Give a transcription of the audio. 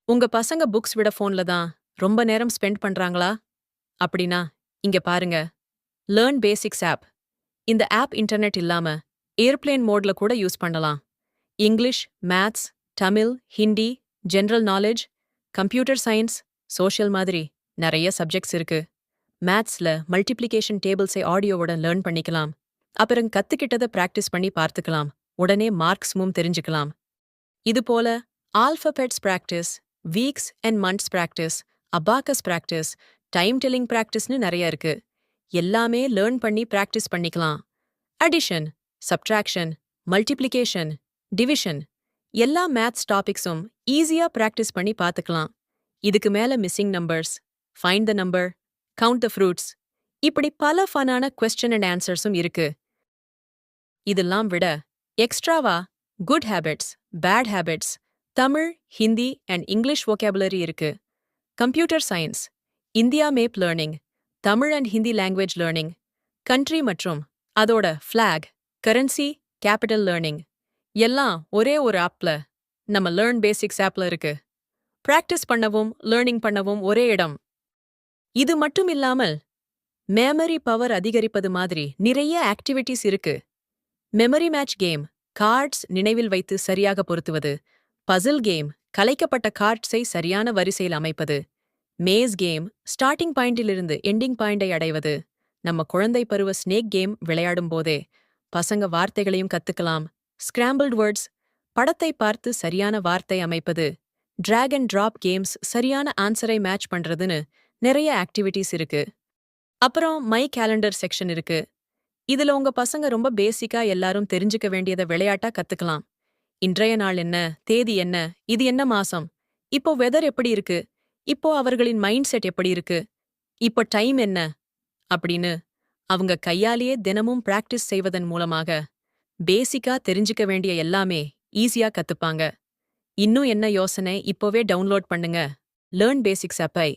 உங்க பசங்க புக்ஸ் விட ஃபோன்ல தான் ரொம்ப நேரம் ஸ்பெண்ட் பண்றாங்களா? அப்படின்னா, இங்க பாருங்க. Learn basics app. இந்த ஆப் இன்டர்நெட் இல்லாம ஏர்ப்ளேன் மோட்ல கூட யூஸ் பண்ணலாம். English, maths, Tamil, Hindi, general knowledge, computer science, social மாதிரி நிறைய சப்ஜெக்ட்ஸ் இருக்கு. மேத்ஸ்ல மல்டிப்ளிகேஷன் டேபிள்ஸை ஆடியோவோட லேர்ன் பண்ணிக்கலாம். அப்புறம் கத்துக்கிட்டத பிராக்டிஸ் பண்ணி பார்த்துக்கலாம். உடனே மார்க்ஸ்மும் தெரிஞ்சுக்கலாம். இது போல alphabets practice, weeks and months practice, abacus practice, time telling பிராக்டிஸ்னு நிறைய இருக்கு. எல்லாமே லேர்ன் பண்ணி பிராக்டிஸ் பண்ணிக்கலாம். அடிஷன், சப்ட்ராக்ஷன், மல்டிப்ளிகேஷன், டிவிஷன் எல்லா மேத்ஸ் டாபிக்ஸும் ஈஸியா பிராக்டிஸ் பண்ணி பார்த்துக்கலாம். இதுக்கு மேல missing numbers, find the number, count the fruits இப்படி பல ஃபன்னான கொஸ்டின் அண்ட் ஆன்சர்ஸும் இருக்கு. இதெல்லாம் விட எக்ஸ்ட்ராவா good habits, bad habits, Tamil, Hindi and English vocabulary இருக்கு. Computer science, India map learning, Tamil and Hindi language learning, country மற்றும் அதோட ஃபிளாக், கரன்சி, கேபிட்டல் லேர்னிங் எல்லாம் ஒரே ஒரு ஆப்ல, நம்ம லேர்ன் பேசிக்ஸ் ஆப்ல இருக்கு. பிராக்டிஸ் பண்ணவும் லேர்னிங் பண்ணவும் ஒரே இடம். இது மட்டும் இல்லாமல் மெமரி பவர் அதிகரிப்பது மாதிரி நிறைய ஆக்டிவிட்டீஸ் இருக்கு. மெமரி மேட்ச் கேம், கார்ட்ஸ் நினைவில் வைத்து சரியாக பொருத்துவது, பசில் கேம், கலைக்கப்பட்ட கார்ட்ஸை சரியான வரிசையில் அமைப்பது, மேஸ் கேம், ஸ்டார்டிங் பாயிண்டிலிருந்து எண்டிங் பாயிண்டை அடைவது, நம்ம குழந்தை பருவ ஸ்னேக் கேம் விளையாடும் போதே பசங்க வார்த்தைகளையும் கத்துக்கலாம். ஸ்கிராம்பிள்ட் வேர்ட்ஸ், படத்தை பார்த்து சரியான வார்த்தை அமைப்பது, டிராக் அண்ட் டிராப் கேம்ஸ், சரியான ஆன்சரை மேட்ச் பண்றதுன்னு நிறைய ஆக்டிவிட்டீஸ் இருக்கு. அப்புறம் மை கேலண்டர் செக்ஷன் இருக்கு. இதுல உங்க பசங்க ரொம்ப பேசிக்கா எல்லாரும் தெரிஞ்சுக்க வேண்டியத விளையாட்டா கத்துக்கலாம். இன்றைய நாள் என்ன, தேதி என்ன, இது என்ன மாசம், இப்போ வெதர் எப்படி இருக்கு, இப்போ அவர்களின் மைண்ட் செட் எப்படி இருக்கு, இப்போ டைம் என்ன அப்படின்னு அவங்க கையாலேயே தினமும் பிராக்டிஸ் செய்வதன் மூலமாக பேசிக்கா தெரிஞ்சுக்க வேண்டிய எல்லாமே ஈஸியா கத்துப்பாங்க. இன்னும் என்ன யோசனை, இப்போவே டவுன்லோட் பண்ணுங்க லேர்ன் பேசிக்ஸ் ஆப்பை.